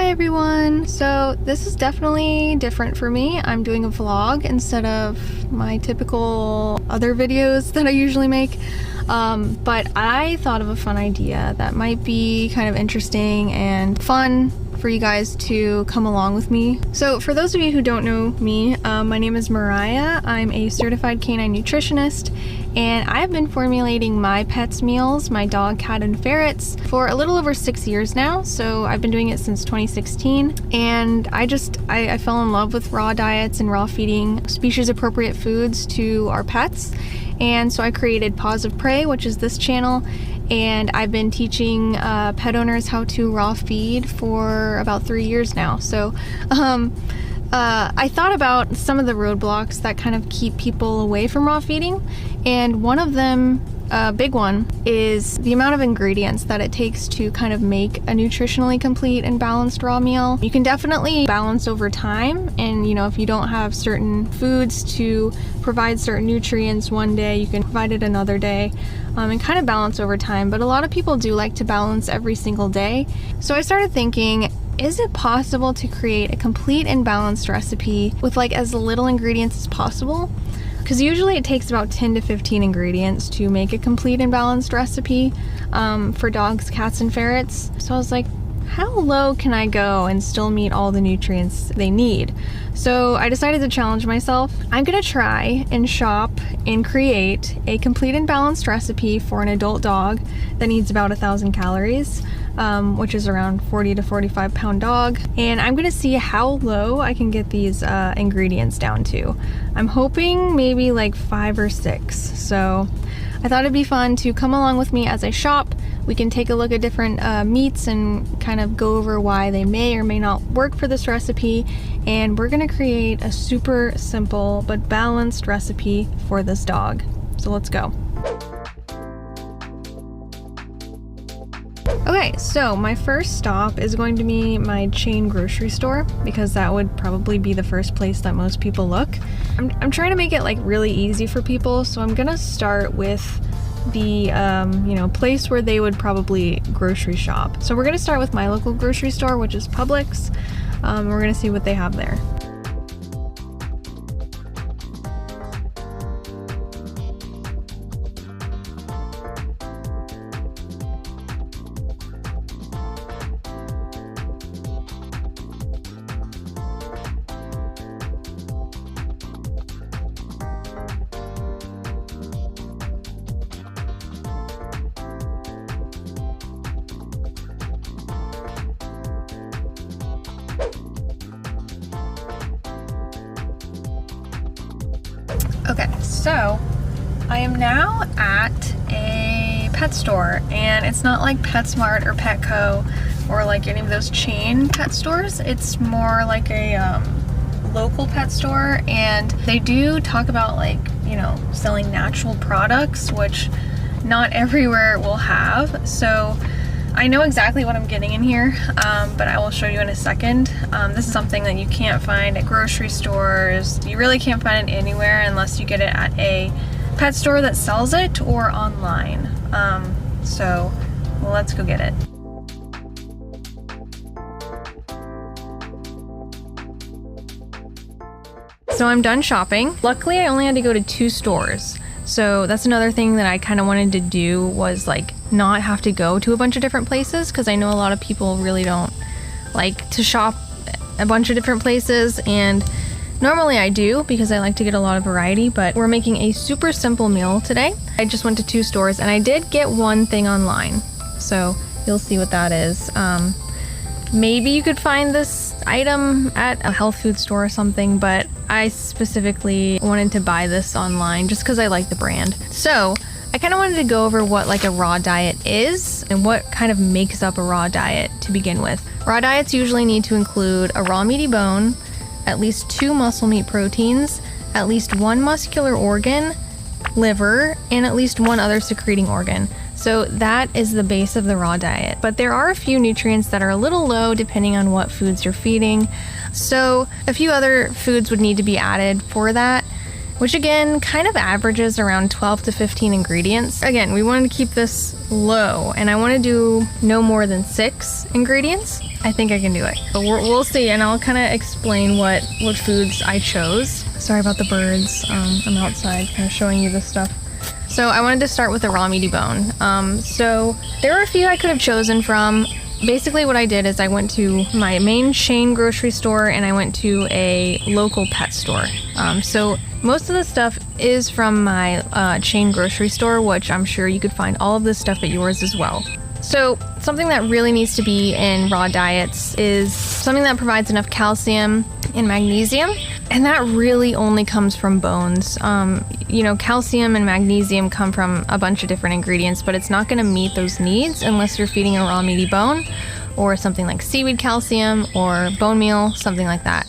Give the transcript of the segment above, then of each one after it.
Hi everyone! So this is definitely different for me. I'm doing a vlog instead of my typical other videos that I usually make. But I thought of a fun idea that might be kind of interesting and fun for you guys to come along with me. So for those of you who don't know me, my name is Mariah. I'm a certified canine nutritionist, and I have been formulating my pets' meals, my dog, cat, and ferrets, for a little over 6 years now. So I've been doing it since 2016, and I fell in love with raw diets and raw feeding species-appropriate foods to our pets. And so I created Paws of Prey, which is this channel, and I've been teaching pet owners how to raw feed for about 3 years now. So I thought about some of the roadblocks that kind of keep people away from raw feeding, and one of them, a big one, is the amount of ingredients that it takes to kind of make a nutritionally complete and balanced raw meal. You can definitely balance over time, and if you don't have certain foods to provide certain nutrients one day, you can provide it another day, and kind of balance over time. But a lot of people do like to balance every single day. So I started thinking, is it possible to create a complete and balanced recipe with like as little ingredients as possible? Because usually it takes about 10 to 15 ingredients to make a complete and balanced recipe for dogs, cats, and ferrets. So I was like, how low can I go and still meet all the nutrients they need? So I decided to challenge myself. I'm gonna try and shop and create a complete and balanced recipe for an adult dog that needs about 1,000 calories, which is around 40 to 45 pound dog. And I'm gonna see how low I can get these ingredients down to. I'm hoping maybe like 5 or 6. So I thought it'd be fun to come along with me as I shop. We can take a look at different meats and kind of go over why they may or may not work for this recipe. And we're gonna create a super simple but balanced recipe for this dog. So let's go. Okay, so my first stop is going to be my chain grocery store, because that would probably be the first place that most people look. I'm trying to make it like really easy for people, so I'm gonna start with the place where they would probably grocery shop. So we're gonna start with my local grocery store, which is Publix. We're gonna see what they have there. Okay, so I am now at a pet store, and it's not like PetSmart or Petco or like any of those chain pet stores. It's more like a local pet store, and they do talk about like, selling natural products, which not everywhere will have. So I know exactly what I'm getting in here, but I will show you in a second. This is something that you can't find at grocery stores. You really can't find it anywhere unless you get it at a pet store that sells it or online. So let's go get it. So I'm done shopping. Luckily, I only had to go to 2 stores. So that's another thing that I kind of wanted to do, was like not have to go to a bunch of different places, because I know a lot of people really don't like to shop a bunch of different places, and normally I do because I like to get a lot of variety, but we're making a super simple meal today. I just went to 2 stores, and I did get one thing online, so you'll see what that is. Maybe you could find this item at a health food store or something, but I specifically wanted to buy this online just because I like the brand. So I kind of wanted to go over what like a raw diet is and what kind of makes up a raw diet to begin with. Raw diets usually need to include a raw meaty bone, at least 2 muscle meat proteins, at least 1 muscular organ, liver, and at least 1 other secreting organ. So that is the base of the raw diet. But there are a few nutrients that are a little low depending on what foods you're feeding. So a few other foods would need to be added for that, which again kind of averages around 12 to 15 ingredients. Again, we wanted to keep this low, and I want to do no more than 6 ingredients. I think I can do it, but we'll see, and I'll kind of explain what foods I chose. Sorry about the birds. I'm outside kind of showing you this stuff. So I wanted to start with a raw meaty bone. So there were a few I could have chosen from. Basically what I did is I went to my main chain grocery store and I went to a local pet store. So most of the stuff is from my chain grocery store, which I'm sure you could find all of this stuff at yours as well. So something that really needs to be in raw diets is something that provides enough calcium and magnesium, and that really only comes from bones. You know, calcium and magnesium come from a bunch of different ingredients, but it's not going to meet those needs unless you're feeding a raw meaty bone or something like seaweed calcium or bone meal, something like that.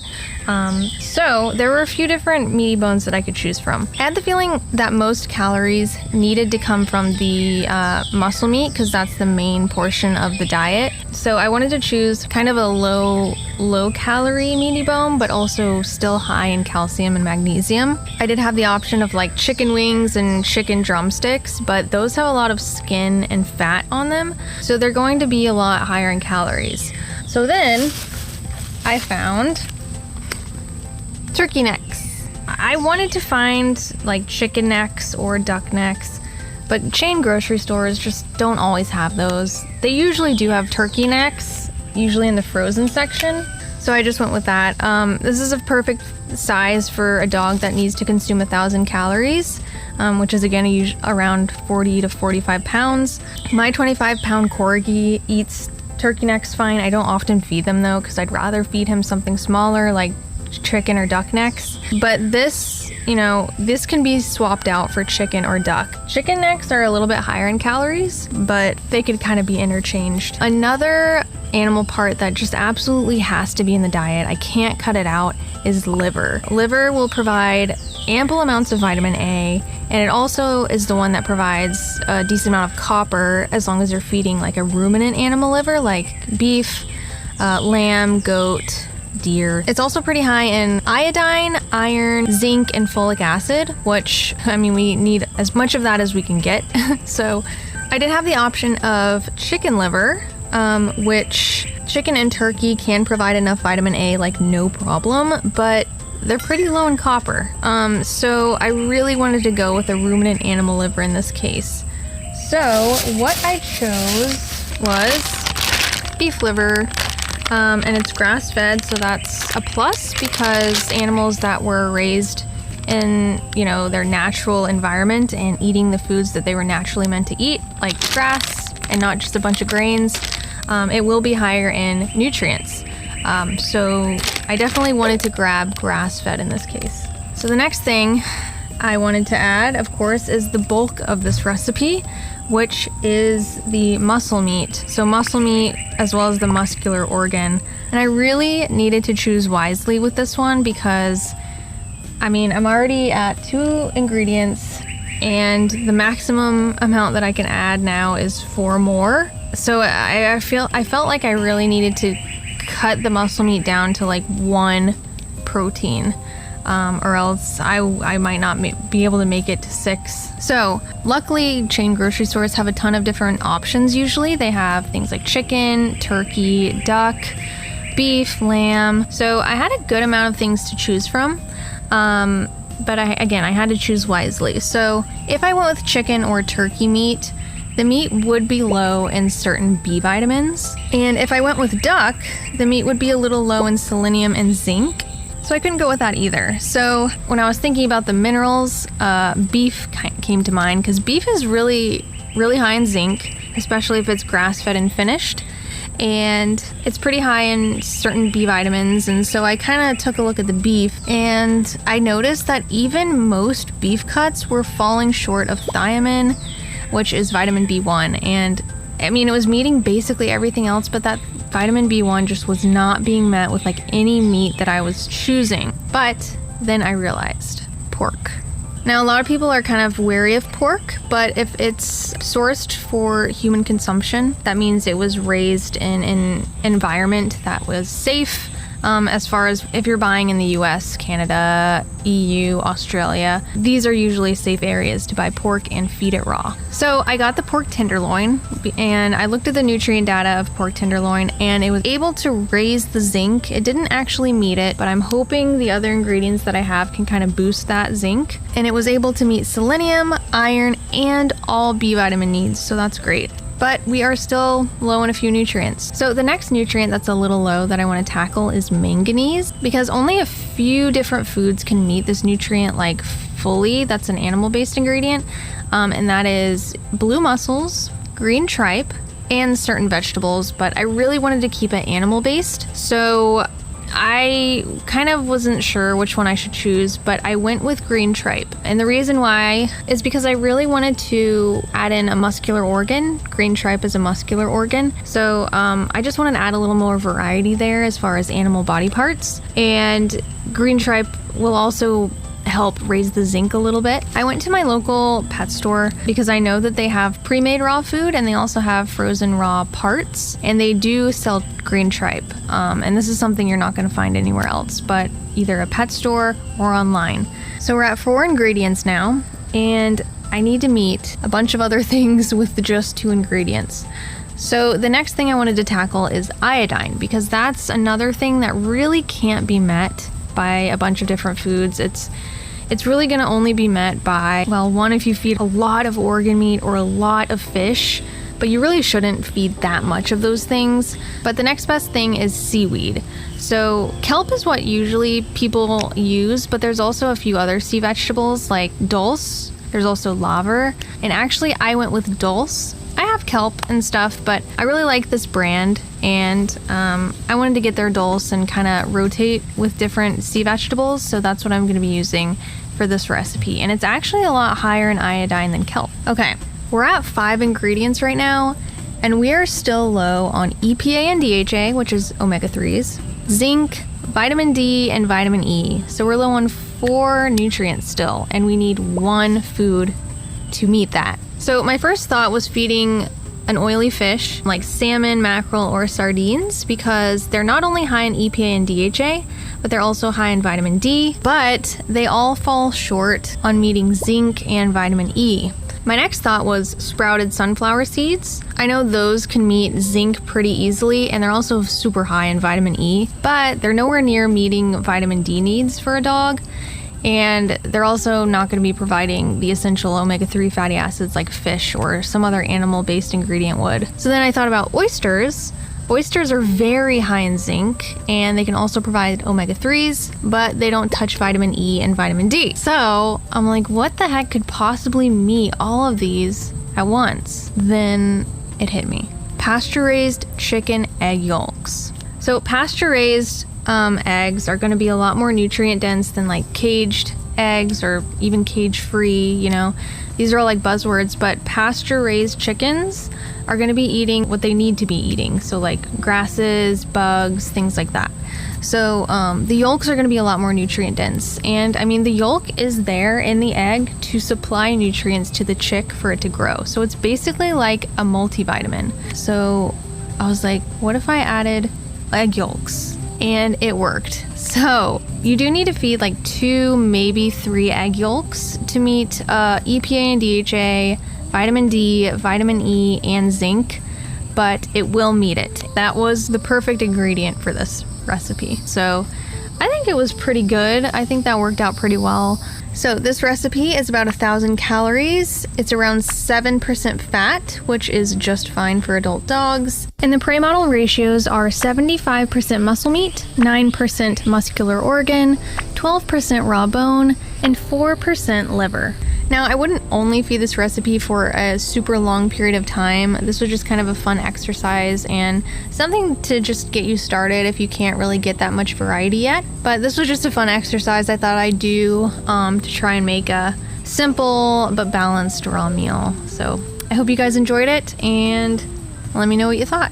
So there were a few different meaty bones that I could choose from. I had the feeling that most calories needed to come from the muscle meat because that's the main portion of the diet. So I wanted to choose kind of a low calorie meaty bone, but also still high in calcium and magnesium. I did have the option of like chicken wings and chicken drumsticks, but those have a lot of skin and fat on them, so they're going to be a lot higher in calories. So then I found turkey necks. I wanted to find like chicken necks or duck necks, but chain grocery stores just don't always have those. They usually do have turkey necks, usually in the frozen section. So I just went with that. This is a perfect size for a dog that needs to consume 1,000 calories, which is again around 40 to 45 pounds. My 25-pound corgi eats turkey necks fine. I don't often feed them though, because I'd rather feed him something smaller like chicken or duck necks. But this, you know, this can be swapped out for chicken or duck. Chicken necks are a little bit higher in calories, but they could kind of be interchanged. Another animal part that just absolutely has to be in the diet, I can't cut it out, is liver. Liver will provide ample amounts of vitamin A, and it also is the one that provides a decent amount of copper as long as you're feeding like a ruminant animal liver like beef, lamb, goat, deer. It's also pretty high in iodine, iron, zinc, and folic acid, which, I mean, we need as much of that as we can get. So I did have the option of chicken liver, which chicken and turkey can provide enough vitamin A, like no problem, but they're pretty low in copper. So I really wanted to go with a ruminant animal liver in this case. So what I chose was beef liver. And it's grass-fed, so that's a plus because animals that were raised in, you know, their natural environment and eating the foods that they were naturally meant to eat, like grass and not just a bunch of grains, it will be higher in nutrients. So I definitely wanted to grab grass-fed in this case. So the next thing I wanted to add, of course, is the bulk of this recipe, which is the muscle meat. So muscle meat as well as the muscular organ. And I really needed to choose wisely with this one because, I mean, I'm already at 2 ingredients and the maximum amount that I can add now is 4 more. So I felt like I really needed to cut the muscle meat down to like 1 protein. Or else I might not be able to make it to 6. So luckily chain grocery stores have a ton of different options usually. They have things like chicken, turkey, duck, beef, lamb. So I had a good amount of things to choose from. But I had to choose wisely. So if I went with chicken or turkey meat, the meat would be low in certain B vitamins. And if I went with duck, the meat would be a little low in selenium and zinc. So I couldn't go with that either. So when I was thinking about the minerals, beef came to mind because beef is really, really high in zinc, especially if it's grass-fed and finished. And it's pretty high in certain B vitamins. And so I kind of took a look at the beef and I noticed that even most beef cuts were falling short of thiamine, which is vitamin B1. And I mean, it was meeting basically everything else, but that vitamin B1 just was not being met with like any meat that I was choosing. But then I realized pork. Now, a lot of people are kind of wary of pork, but if it's sourced for human consumption, that means it was raised in an environment that was safe, as far as if you're buying in the US, Canada, EU, Australia. These are usually safe areas to buy pork and feed it raw. So I got the pork tenderloin, and I looked at the nutrient data of pork tenderloin, and it was able to raise the zinc. It didn't actually meet it, but I'm hoping the other ingredients that I have can kind of boost that zinc. And it was able to meet selenium, iron, and all B vitamin needs, so that's great. But we are still low in a few nutrients. So the next nutrient that's a little low that I want to tackle is manganese, because only a few different foods can meet this nutrient like fully. That's an animal-based ingredient, and that is blue mussels, green tripe, and certain vegetables, but I really wanted to keep it animal-based. So I kind of wasn't sure which one I should choose, but I went with green tripe. And the reason why is because I really wanted to add in a muscular organ. Green tripe is a muscular organ. So I just wanted to add a little more variety there as far as animal body parts. And green tripe will also help raise the zinc a little bit. I went to my local pet store because I know that they have pre-made raw food and they also have frozen raw parts, and they do sell green tripe. And this is something you're not going to find anywhere else, but either a pet store or online. So we're at 4 ingredients now, and I need to meet a bunch of other things with just 2 ingredients. So the next thing I wanted to tackle is iodine, because that's another thing that really can't be met by a bunch of different foods. It's really going to only be met by, well, one, if you feed a lot of organ meat or a lot of fish, but you really shouldn't feed that much of those things. But the next best thing is seaweed. So kelp is what usually people use, but there's also a few other sea vegetables like dulse. There's also laver, and actually I went with dulse. I have kelp and stuff, but I really like this brand, and I wanted to get their dulse and kind of rotate with different sea vegetables, so that's what I'm going to be using for this recipe. And it's actually a lot higher in iodine than kelp. Okay, we're at 5 ingredients right now, and we are still low on EPA and DHA, which is omega-3s, zinc, vitamin D, and vitamin E. So we're low on 4 nutrients still, and we need 1 food to meet that. So my first thought was feeding an oily fish like salmon, mackerel, or sardines, because they're not only high in EPA and DHA, but they're also high in vitamin D, but they all fall short on meeting zinc and vitamin E. My next thought was sprouted sunflower seeds. I know those can meet zinc pretty easily, and they're also super high in vitamin E, but they're nowhere near meeting vitamin D needs for a dog. And they're also not going to be providing the essential omega-3 fatty acids like fish or some other animal-based ingredient would. So then I thought about oysters. Oysters are very high in zinc, and they can also provide omega-3s, but they don't touch vitamin E and vitamin D. So I'm like, what the heck could possibly meet all of these at once? Then it hit me. Pasture-raised chicken egg yolks. So pasture-raised eggs are going to be a lot more nutrient dense than like caged eggs or even cage free, you know. These are all like buzzwords, but pasture raised chickens are going to be eating what they need to be eating. So like grasses, bugs, things like that. So the yolks are going to be a lot more nutrient dense. And I mean, the yolk is there in the egg to supply nutrients to the chick for it to grow. So it's basically like a multivitamin. So I was like, what if I added egg yolks? And it worked. So you do need to feed like 2, maybe 3 egg yolks to meet EPA and DHA, vitamin D, vitamin E, and zinc, but it will meet it. That was the perfect ingredient for this recipe. So I think it was pretty good. I think that worked out pretty well. So this recipe is about 1,000 calories. It's around 7% fat, which is just fine for adult dogs. And the prey-model ratios are 75% muscle meat, 9% muscular organ, 12% raw bone, and 4% liver. Now, I wouldn't only feed this recipe for a super long period of time. This was just kind of a fun exercise and something to just get you started if you can't really get that much variety yet. But this was just a fun exercise I thought I'd do to try and make a simple but balanced raw meal. So I hope you guys enjoyed it, and let me know what you thought.